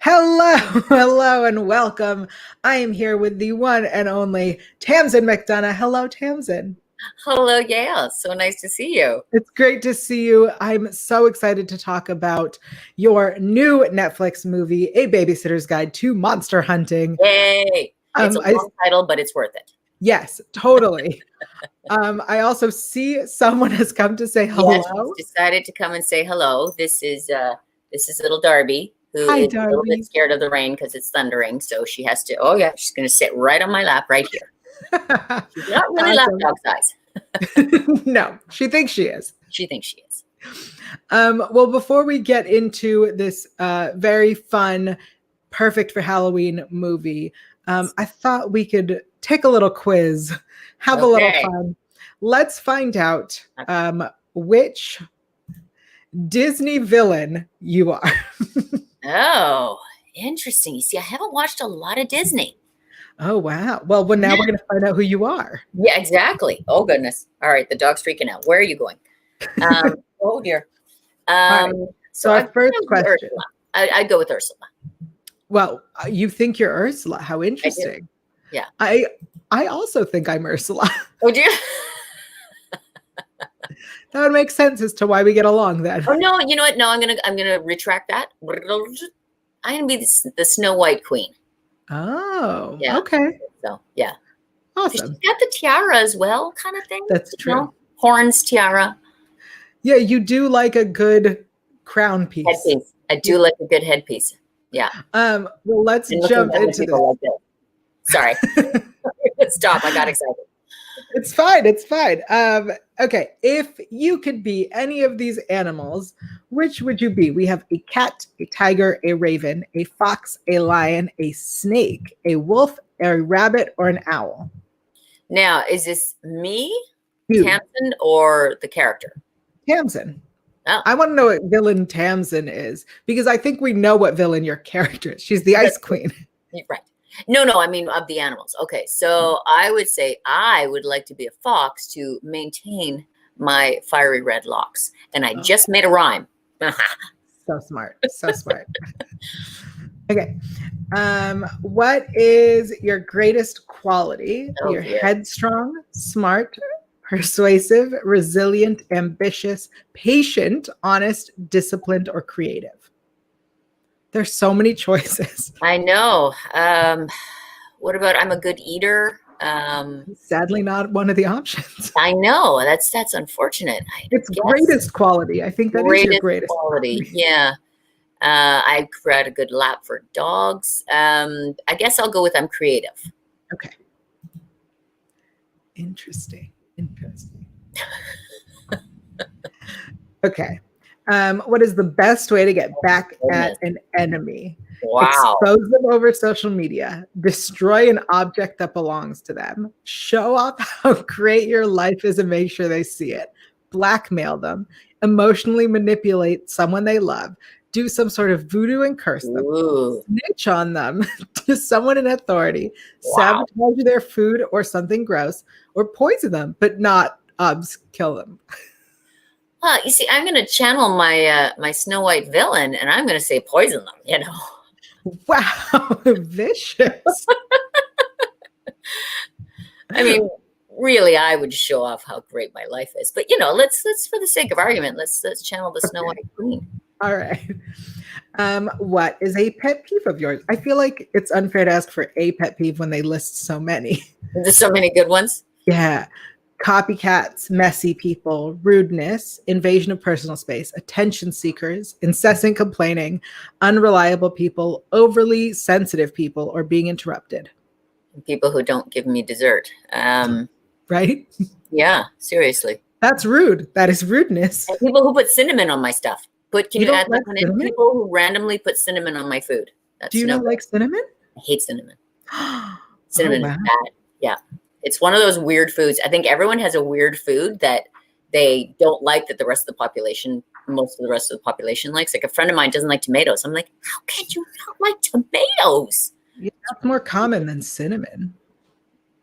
Hello, hello, and welcome. I am here with the one and only Tamsen McDonough. Hello, Tamsen. Hello, Yael. So nice to see you. It's great to see you. I'm so excited to talk about your new Netflix movie, A Babysitter's Guide to Monster Hunting. Yay. It's a long title, but it's worth it. Yes, totally. I also see someone has come to say hello. Yes, she's decided to come and say hello. This is little Darby, who Hi, is Darby. a little bit scared of the rain because it's thundering. So she has to, she's going to sit right on my lap right here. She's not really lapdog size. No, she thinks she is. She thinks she is. Well, before we get into this very fun, perfect for Halloween movie, I thought we could take a little quiz, have a little fun. Let's find out which Disney villain you are. Oh, interesting. You see, I haven't watched a lot of Disney. Oh, wow. Well, now we're going to find out who you are. Yeah, exactly. Oh, goodness. All right. The dog's freaking out. Where are you going? Oh, dear. Right. So our first question. I'd go with Ursula. Well, you think you're Ursula. How interesting. Yeah. I also think I'm Ursula. Oh, dear. That would make sense as to why we get along then. Oh, no. You know what? No, I'm gonna retract that. I'm gonna be the Snow White Queen. Oh, yeah. Okay. So, yeah. Awesome. She's got the tiara as well, kind of thing. That's true. You know? Horns, tiara. Yeah, you do like a good crown piece. Headpiece. I do like a good headpice. Yeah. Well, let's jump into this. Like this. Sorry. Stop. I got excited. It's fine. It's fine. Okay. If you could be any of these animals, which would you be? We have a cat, a tiger, a raven, a fox, a lion, a snake, a wolf, a rabbit, or an owl. Now, is this me, Tamsen, or the character? Tamsen. Oh. I want to know what villain Tamsen is, because I think we know what villain your character is. She's the Ice Queen. Right. No, I mean of the animals. Okay, so I would say I would like to be a fox to maintain my fiery red locks. And I just made a rhyme. So smart. So smart. Okay. What is your greatest quality? You're headstrong, smart, persuasive, resilient, ambitious, patient, honest, disciplined, or creative. There's so many choices. I know. What about I'm a good eater? Sadly, not one of the options. I know. That's unfortunate. It's greatest quality. I think that is your greatest quality. Yeah. I create a good lap for dogs. I guess I'll go with I'm creative. Okay. Interesting. Okay. What is the best way to get back at an enemy? Wow. Expose them over social media. Destroy an object that belongs to them. Show off how great your life is and make sure they see it. Blackmail them. Emotionally manipulate someone they love. Do some sort of voodoo and curse them. Ooh. Snitch on them to someone in authority. Wow. Sabotage their food or something gross. Or poison them, but not kill them. Well, you see, I'm going to channel my my Snow White villain, and I'm going to say poison them, you know. Wow, vicious. I mean, really, I would show off how great my life is. But, you know, let's for the sake of argument, let's channel the Snow White Queen. All right. What is a pet peeve of yours? I feel like it's unfair to ask for a pet peeve when they list so many. There's so many good ones. Yeah. Copycats, messy people, rudeness, invasion of personal space, attention seekers, incessant complaining, unreliable people, overly sensitive people, or being interrupted. People who don't give me dessert. Right? Yeah, seriously. That's rude. That is rudeness. And people who put cinnamon on my stuff. Can you add that one in? Cinnamon? People who randomly put cinnamon on my food. Do you not like cinnamon? I hate cinnamon. Cinnamon is bad. Yeah. It's one of those weird foods. I think everyone has a weird food that they don't like that most of the rest of the population likes. Like a friend of mine doesn't like tomatoes. I'm like, how can you not like tomatoes? Yeah, it's more common than cinnamon.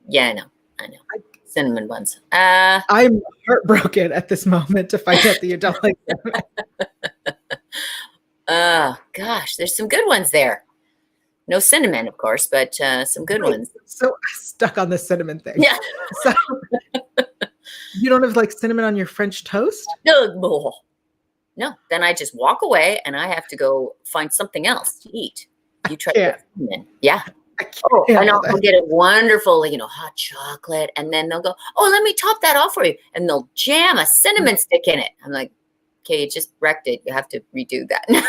Yeah, I know. Cinnamon buns. I'm heartbroken at this moment to find out that you don't like cinnamon. Gosh, there's some good ones there. No cinnamon, of course, but some good ones. So stuck on the cinnamon thing. Yeah. So you don't have like cinnamon on your French toast? No, then I just walk away and I have to go find something else to eat. You try to get cinnamon. Yeah. Oh, and I'll get a wonderful, hot chocolate. And then they'll go, oh, let me top that off for you. And they'll jam a cinnamon stick in it. I'm like, okay, you just wrecked it. You have to redo that now.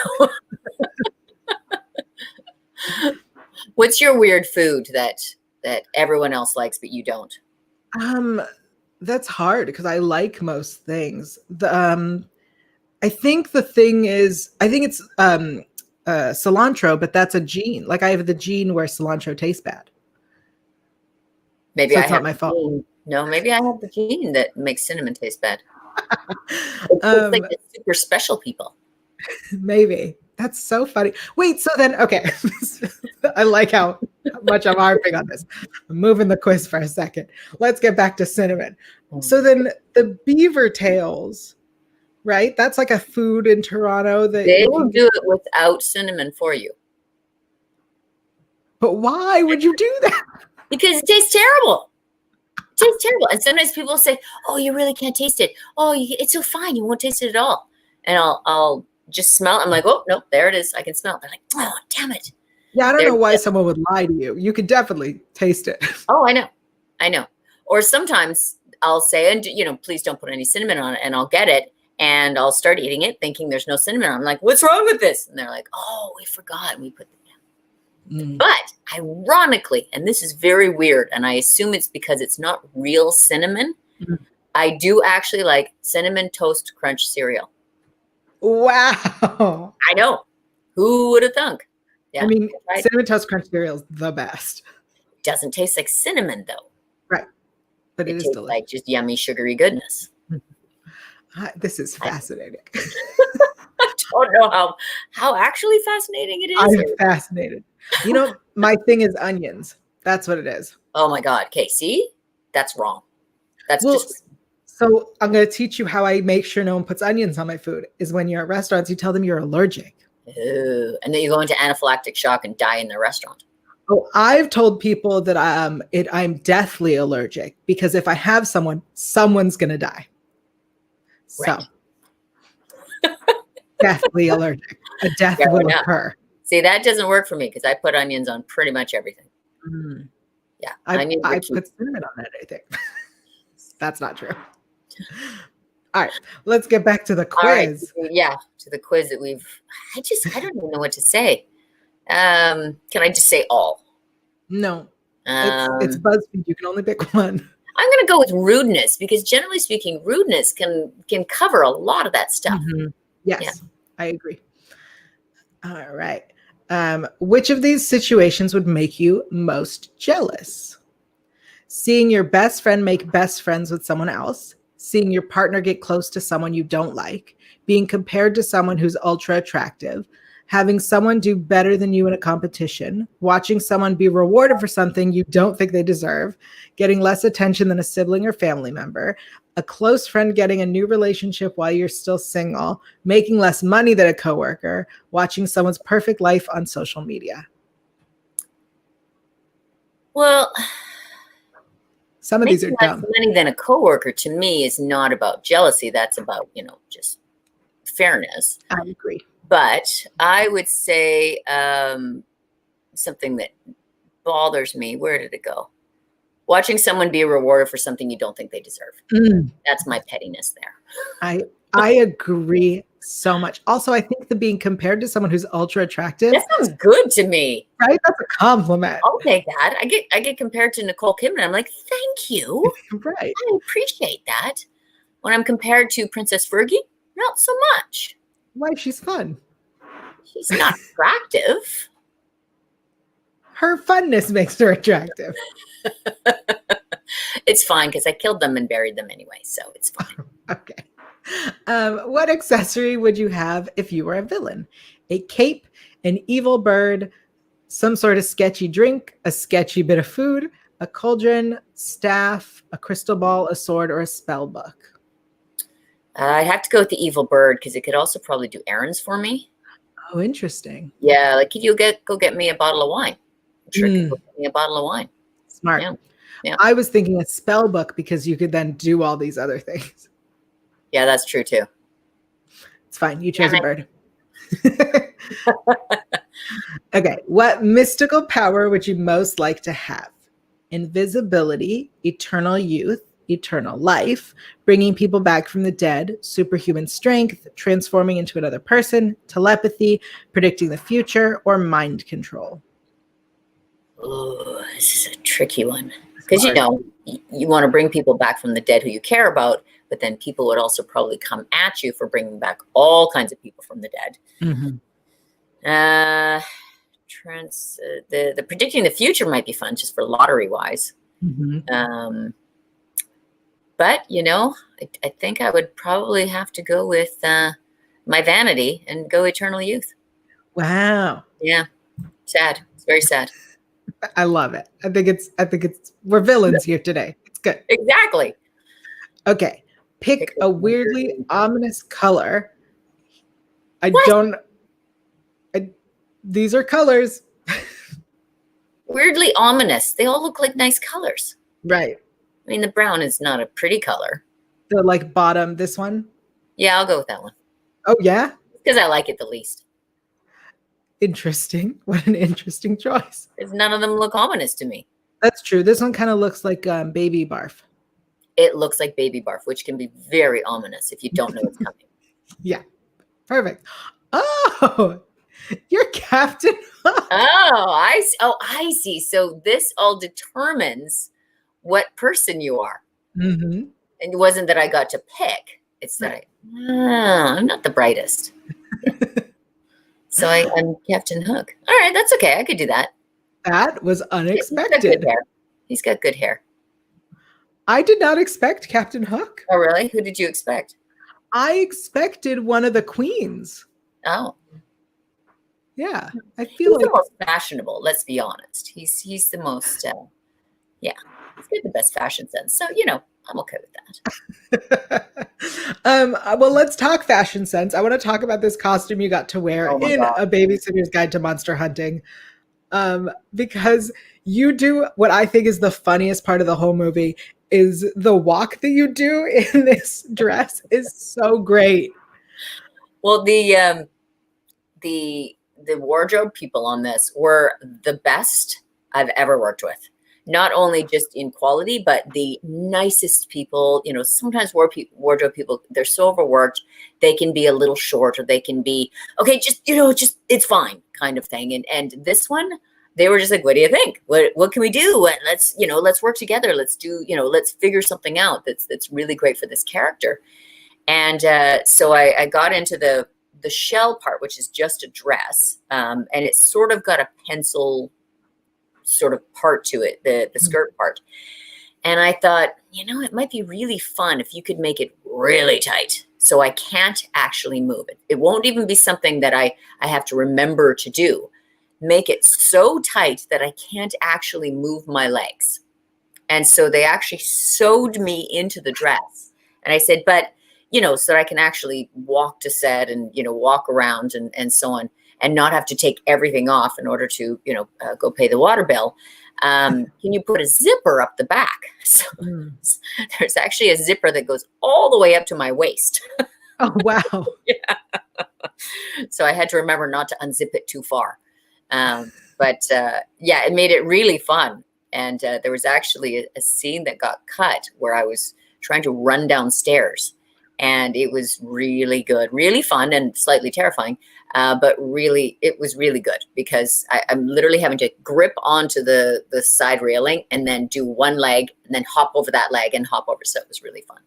What's your weird food that everyone else likes, but you don't? That's hard because I like most things. I think the thing is, I think it's cilantro, but that's a gene. Like I have the gene where cilantro tastes bad. Maybe so it's not my fault. No, maybe I have the gene that makes cinnamon taste bad. It's like the super special people. Maybe. That's so funny. Wait, so then, okay. I like how much I'm harping on this. I'm moving the quiz for a second. Let's get back to cinnamon. So then the beaver tails, right? That's like a food in Toronto that they will do it without cinnamon for you. But why would you do that? Because it tastes terrible. It tastes terrible. And sometimes people say, oh, you really can't taste it. Oh, it's so fine. You won't taste it at all. And I'll just smell it. I'm like, oh, no, there it is. I can smell it. They're like, oh, damn it. Yeah, I don't know why someone would lie to you. You could definitely taste it. Oh, I know. Or sometimes I'll say, and please don't put any cinnamon on it. And I'll get it. And I'll start eating it thinking there's no cinnamon on it. I'm like, what's wrong with this? And they're like, oh, we forgot. We put it down. But ironically, and this is very weird, and I assume it's because it's not real cinnamon, I do actually like Cinnamon Toast Crunch cereal. Wow. I know. Who would have thunk? Yeah, I mean, Cinnamon Toast Crunch cereal is the best. Doesn't taste like cinnamon, though. Right. But it is tastes delicious. like just yummy, sugary goodness. This is fascinating. I don't know how actually fascinating it is. I'm fascinated. My thing is onions. That's what it is. Oh, my God. Okay, see? That's wrong. That's just... So I'm going to teach you how I make sure no one puts onions on my food is when you're at restaurants, you tell them you're allergic. Ooh, and then you go into anaphylactic shock and die in the restaurant. Oh, I've told people that I'm deathly allergic because if I have someone's going to die. So deathly allergic. A death will occur. See, that doesn't work for me because I put onions on pretty much everything. Yeah. I put cinnamon on everything. That's not true. All right, let's get back to the quiz. Right. Yeah, to the quiz that I don't even know what to say. Can I just say all? No, it's BuzzFeed. You can only pick one. I'm going to go with rudeness because generally speaking, rudeness can cover a lot of that stuff. Yes, yeah. I agree. All right. Which of these situations would make you most jealous? Seeing your best friend make best friends with someone else, seeing your partner get close to someone you don't like, being compared to someone who's ultra attractive, having someone do better than you in a competition, watching someone be rewarded for something you don't think they deserve, getting less attention than a sibling or family member, a close friend getting a new relationship while you're still single, making less money than a coworker, watching someone's perfect life on social media. Well, some of these are dumb. Less money than a coworker to me is not about jealousy. That's about, just fairness. I agree. But I would say something that bothers me. Where did it go? Watching someone be rewarded for something you don't think they deserve. That's my pettiness there. I agree so much. Also, I think the being compared to someone who's ultra attractive. That sounds good to me. Right? That's a compliment. I'll take that. I get compared to Nicole Kidman. I'm like, thank you. Right. I appreciate that. When I'm compared to Princess Fergie, not so much. Why? She's fun. She's not attractive. Her funness makes her attractive. It's fine because I killed them and buried them anyway, so it's fine. Okay. What accessory would you have if you were a villain? A cape, an evil bird, some sort of sketchy drink, a sketchy bit of food, a cauldron, staff, a crystal ball, a sword, or a spell book? I have to go with the evil bird because it could also probably do errands for me. Oh, interesting. Yeah, like could you go get me a bottle of wine? I'm sure you could go get me a bottle of wine. Smart. Yeah. Yeah. I was thinking a spell book because you could then do all these other things. Yeah, that's true too. It's fine. You chose a bird. Okay. What mystical power would you most like to have? Invisibility, eternal youth, eternal life, bringing people back from the dead, superhuman strength, transforming into another person, telepathy, predicting the future, or mind control? Oh, this is a tricky one. Because, you know, you want to bring people back from the dead who you care about, but then people would also probably come at you for bringing back all kinds of people from the dead. Mm-hmm. The predicting the future might be fun just for lottery wise. Mm-hmm. But, you know, I think I would probably have to go with my vanity and go eternal youth. Wow. Yeah. Sad. It's very sad. I love it. I think it's we're villains here today. It's good. Exactly. Okay. Pick a weirdly ominous color. These are colors. Weirdly ominous. They all look like nice colors. Right. I mean, the brown is not a pretty color. The like bottom, this one? Yeah, I'll go with that one. Oh, yeah? Because I like it the least. Interesting. What an interesting choice. Because none of them look ominous to me. That's true. This one kind of looks like baby barf. It looks like baby barf, which can be very ominous if you don't know what's coming. Yeah. Perfect. Oh, you're Captain Hook. I see. So this all determines what person you are. Mm-hmm. And it wasn't that I got to pick. It's that I'm not the brightest. So I'm Captain Hook. All right, that's okay. I could do that. That was unexpected. He's got good hair. I did not expect Captain Hook. Oh, really? Who did you expect? I expected one of the queens. Oh. Yeah. I feel like the most fashionable, let's be honest. He's the most he's got the best fashion sense. So, you know, I'm okay with that. Well, let's talk fashion sense. I want to talk about this costume you got to wear in A Babysitter's Guide to Monster Hunting. Because you do what I think is the funniest part of the whole movie is the walk that you do in this dress is so great. Well, the wardrobe people on this were the best I've ever worked with. Not only just in quality, but the nicest people. You know, sometimes wardrobe people, they're so overworked. They can be a little short, or they can be, okay, just it's fine kind of thing. And this one, they were just like, what do you think? What can we do? Let's work together. Let's figure something out that's really great for this character. And so I got into the shell part, which is just a dress. And it's sort of got a pencil sort of part to it, the skirt part. And I thought, it might be really fun if you could make it really tight so I can't actually move it. It won't even be something that I have to remember to do. Make it so tight that I can't actually move my legs. And so they actually sewed me into the dress. And I said, but, so that I can actually walk to set and, walk around and so on, and not have to take everything off in order to, go pay the water bill. Can you put a zipper up the back? So there's actually a zipper that goes all the way up to my waist. Oh, wow. Yeah. So I had to remember not to unzip it too far. But it made it really fun. And there was actually a scene that got cut where I was trying to run downstairs. And it was really good, really fun and slightly terrifying. But really, it was really good because I'm literally having to grip onto the side railing and then do one leg and then hop over that leg and hop over. So it was really fun.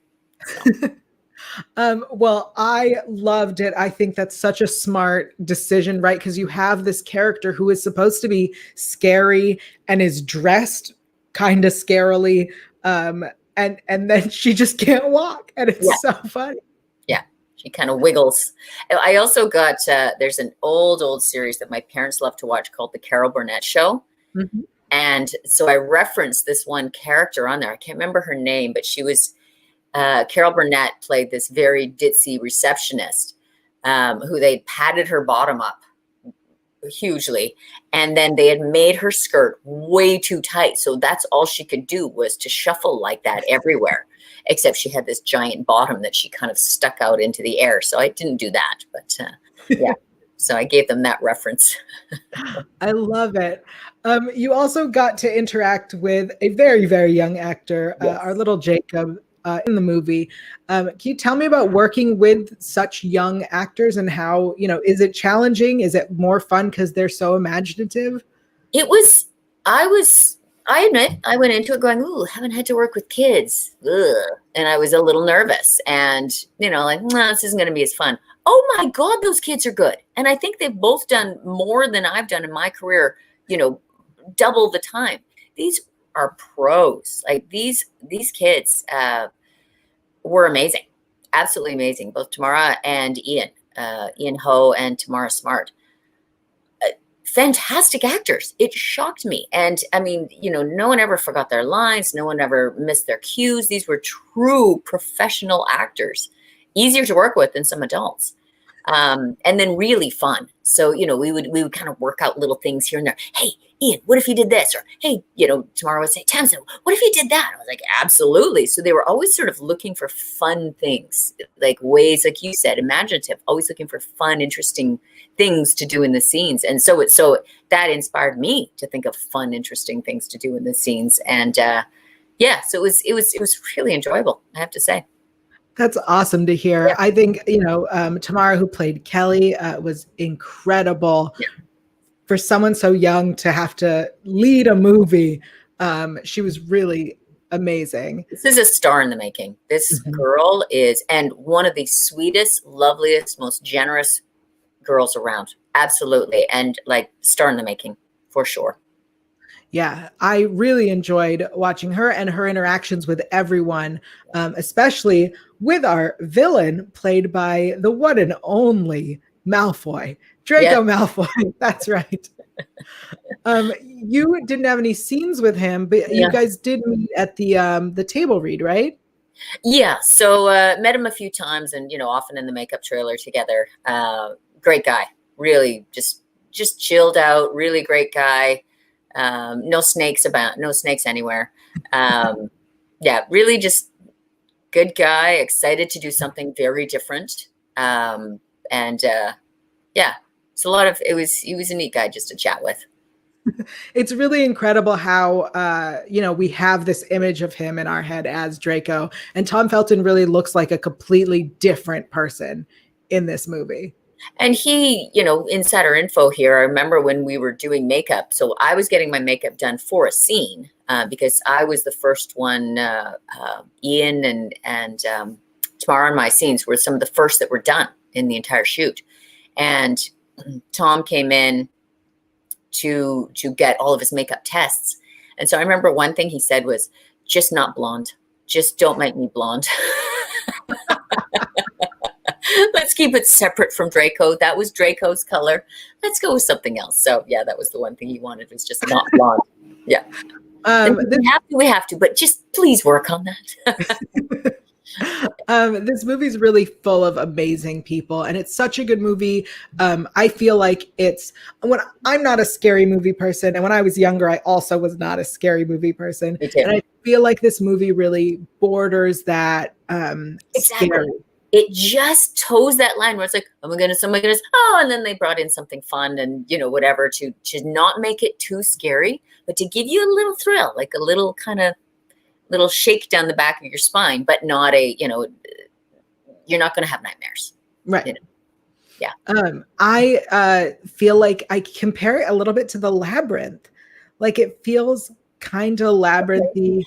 So. Well, I loved it. I think that's such a smart decision, right? Because you have this character who is supposed to be scary and is dressed kind of scarily. And then she just can't walk. And it's so funny. Yeah. She kind of wiggles. I also got, there's an old series that my parents love to watch called The Carol Burnett Show. Mm-hmm. And so I referenced this one character on there. I can't remember her name, but she was, Carol Burnett played this very ditzy receptionist who they patted her bottom up hugely. And then they had made her skirt way too tight. So that's all she could do was to shuffle like that everywhere, except she had this giant bottom that she kind of stuck out into the air. So I didn't do that, but yeah. So I gave them that reference. I love it. You also got to interact with a very, very young actor, Yes. our little Jacob, in the movie. Can you tell me about working with such young actors and how, is it challenging? Is it more fun because they're so imaginative? It was, I admit, I went into it going, ooh, haven't had to work with kids. Ugh. And I was a little nervous and, like, nah, this isn't going to be as fun. Oh my God, those kids are good. And I think they've both done more than I've done in my career, double the time. These are pros. Like these kids were amazing. Absolutely amazing. Both Tamara and Ian Ho and Tamara Smart. Fantastic actors. It shocked me. And I mean, no one ever forgot their lines. No one ever missed their cues. These were true professional actors, easier to work with than some adults. And then really fun. So, we would kind of work out little things here and there. Hey, Ian, what if you did this? Or, hey, Tamara would say, Tamsen, what if you did that? I was like, absolutely. So they were always sort of looking for fun things, like ways, like you said, imaginative, always looking for fun, interesting things to do in the scenes. And so that inspired me to think of fun, interesting things to do in the scenes. And so it was really enjoyable, I have to say. That's awesome to hear. Yeah. I think, Tamara, who played Kelly, was incredible. Yeah. For someone so young to have to lead a movie. She was really amazing. This is a star in the making. This girl is, and one of the sweetest, loveliest, most generous girls around. Absolutely. And like star in the making for sure. Yeah, I really enjoyed watching her and her interactions with everyone, especially with our villain played by the one and only Malfoy, Draco Malfoy. That's right. You didn't have any scenes with him, but you guys did meet at the table read, right? Yeah. So met him a few times, and often in the makeup trailer together. Great guy, really, just chilled out. Really great guy. No snakes anywhere. Really just good guy, excited to do something very different. He was a neat guy just to chat with. It's really incredible how, we have this image of him in our head as Draco, and Tom Felton really looks like a completely different person in this movie. And he, insider info here, I remember when we were doing makeup. So I was getting my makeup done for a scene because I was the first one. Ian and Tamara and my scenes were some of the first that were done in the entire shoot. And Tom came in to get all of his makeup tests. And so I remember one thing he said was, just not blonde. Just don't make me blonde. Let's keep it separate from Draco. That was Draco's color. Let's go with something else. So yeah, that was the one thing he wanted, was just not blonde. Yeah. We have to, but just please work on that. This movie is really full of amazing people, and it's such a good movie. I feel like I'm not a scary movie person, and when I was younger, I also was not a scary movie person. And I feel like this movie really borders that exactly. Scary. It just toes that line where it's like, oh my goodness, oh, and then they brought in something fun and whatever to not make it too scary, but to give you a little thrill, like a little kind of little shake down the back of your spine, but not you're not going to have nightmares. Right. Yeah. I feel like I compare it a little bit to The Labyrinth. Like it feels kind of labyrinthy.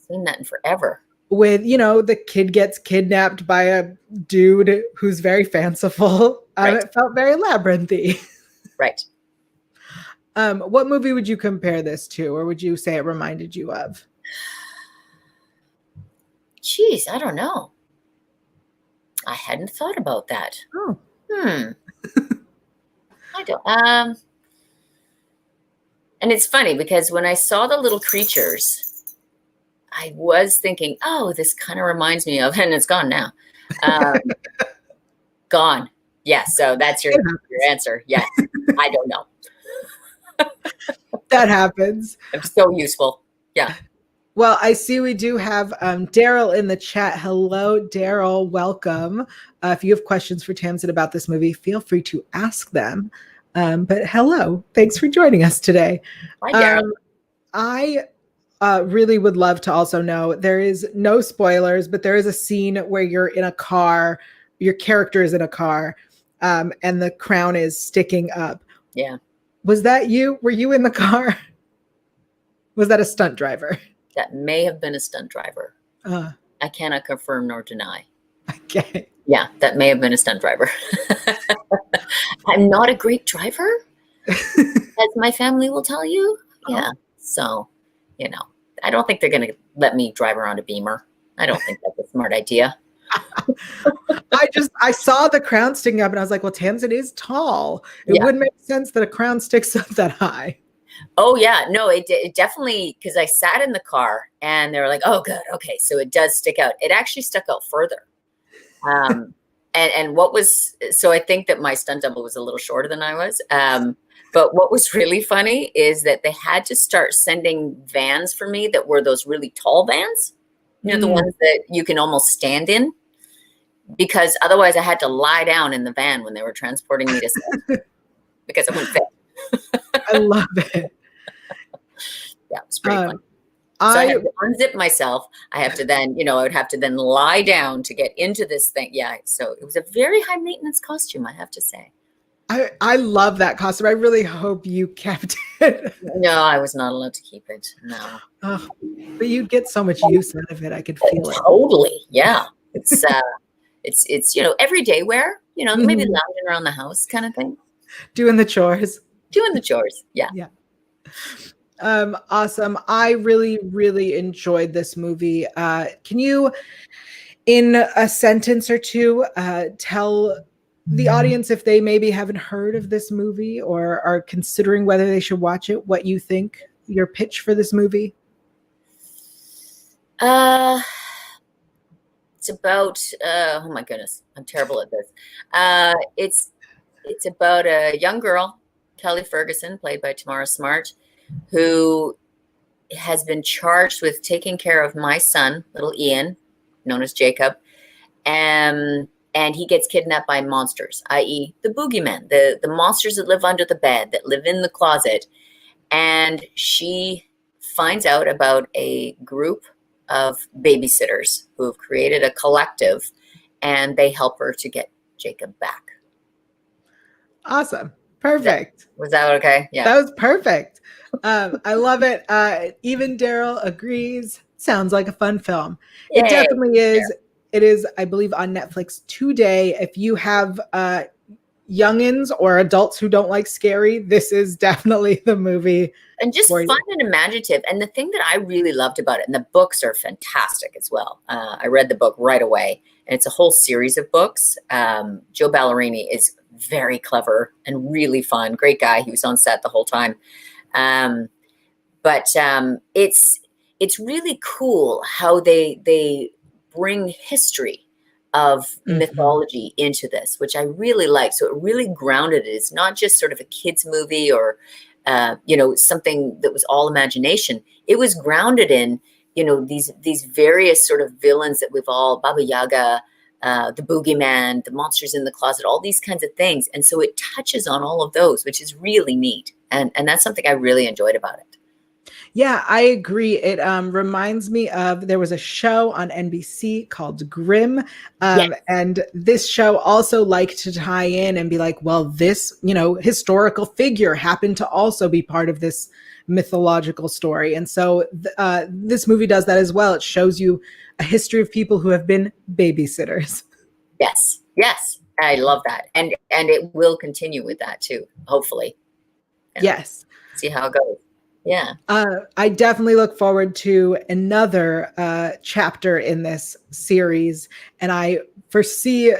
Seen that in forever. With, the kid gets kidnapped by a dude who's very fanciful. Right. It felt very labyrinthy. Right. What movie would you compare this to, or would you say it reminded you of? Geez, I don't know. I hadn't thought about that. Oh. I don't. And it's funny because when I saw the little creatures, I was thinking, oh, this kind of reminds me of, and it's gone now. Gone. Yes. So that's your answer. Yes. I don't know. That happens. I'm so useful. Yeah. Well, I see we do have Daryl in the chat. Hello, Daryl. Welcome. If you have questions for Tamsen about this movie, feel free to ask them. But hello. Thanks for joining us today. Hi, Daryl. I really would love to also know, there is no spoilers, but there is a scene where you're in a car, your character is in a car, and the crown is sticking up. Yeah. Was that you? Were you in the car? Was that a stunt driver? That may have been a stunt driver. I cannot confirm nor deny. Okay. Yeah, that may have been a stunt driver. I'm not a great driver, as my family will tell you. Yeah. So, I don't think they're going to let me drive around a Beamer. I don't think that's a smart idea. I saw the crown sticking up and I was like, well, Tamsen is tall. It wouldn't make sense that a crown sticks up that high. Oh, yeah. No, it definitely, because I sat in the car and they were like, oh, good. Okay. So it does stick out. It actually stuck out further. So I think that my stunt double was a little shorter than I was. But what was really funny is that they had to start sending vans for me that were those really tall vans, the ones that you can almost stand in, because otherwise I had to lie down in the van when they were transporting me to set because I wouldn't fit. I love it. Yeah, it was pretty fun. So I had to unzip myself. I have to then, I would have to then lie down to get into this thing. Yeah. So it was a very high maintenance costume, I have to say. I love that costume. I really hope you kept it. No, I was not allowed to keep it. No. But you'd get so much use out of it. I could feel it. Totally. Yeah. It's everyday wear, maybe lounging around the house kind of thing. Doing the chores. Yeah. Yeah. Awesome. I really, really enjoyed this movie. Can you, in a sentence or two, tell the audience, if they maybe haven't heard of this movie or are considering whether they should watch it, what you think, your pitch for this movie? It's about, oh my goodness, I'm terrible at this. It's about a young girl, Kelly Ferguson, played by Tamara Smart, who has been charged with taking care of my son, little Ian, known as Jacob, and he gets kidnapped by monsters, i.e. the boogeyman, the monsters that live under the bed, that live in the closet. And she finds out about a group of babysitters who have created a collective, and they help her to get Jacob back. Awesome. Perfect. Was that okay? Yeah. That was perfect. I love it. Even Daryl agrees. Sounds like a fun film. Yay. It definitely is. Yeah. It is, I believe, on Netflix today. If you have youngins or adults who don't like scary, this is definitely the movie. And just fun and imaginative. And the thing that I really loved about it, and the books are fantastic as well. I read the book right away, and it's a whole series of books. Joe Ballerini is very clever and really fun. Great guy. He was on set the whole time. But it's really cool how they bring history of mythology into this, which I really like. So it really grounded it. It's not just sort of a kid's movie or, something that was all imagination. It was grounded in, these various sort of villains that we've all, Baba Yaga, the boogeyman, the monsters in the closet, all these kinds of things. And so it touches on all of those, which is really neat. And that's something I really enjoyed about it. Yeah, I agree. It reminds me of, there was a show on NBC called Grimm. Yes. And this show also liked to tie in and be like, well, this, historical figure happened to also be part of this mythological story. And so this movie does that as well. It shows you a history of people who have been babysitters. Yes. Yes. I love that. And it will continue with that too, hopefully. Yes. See how it goes. Yeah. I definitely look forward to another chapter in this series. And I foresee,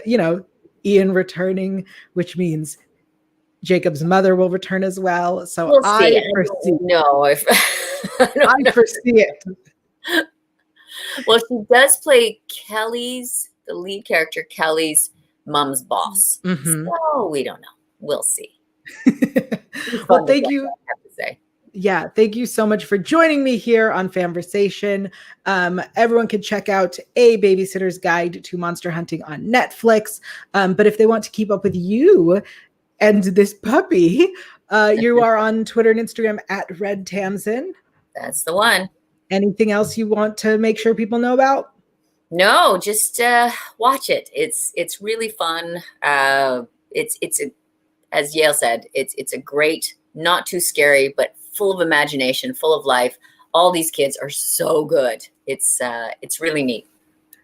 Ian returning, which means Jacob's mother will return as well. So we'll I foresee. No, I foresee it. Well, she does play the lead character, Kelly's mom's boss. Mm-hmm. So we don't know. We'll see. Well, thank you. I have to say. Yeah, thank you so much for joining me here on Famversation. Everyone can check out A Babysitter's Guide to Monster Hunting on Netflix. But if they want to keep up with you and this puppy, you are on Twitter and Instagram at Red Tamsen. That's the one. Anything else you want to make sure people know about? No, just watch it. It's really fun. It's as Yael said, it's a great, not too scary, but full of imagination, full of life. All these kids are so good. It's really neat.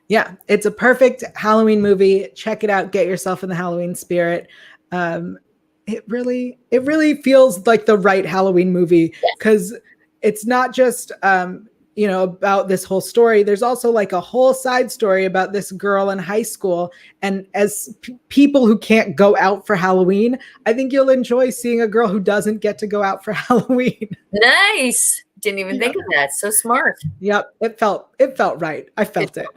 Yeah, it's a perfect Halloween movie. Check it out. Get yourself in the Halloween spirit. It really feels like the right Halloween movie because it's not just about this whole story. There's also like a whole side story about this girl in high school. And as people who can't go out for Halloween, I think you'll enjoy seeing a girl who doesn't get to go out for Halloween. Nice. Didn't even think of that. So smart. Yep. It felt right. I felt it.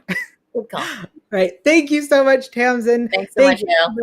Good call. Right. Thank you so much, Tamsen. Thanks so much, Yael.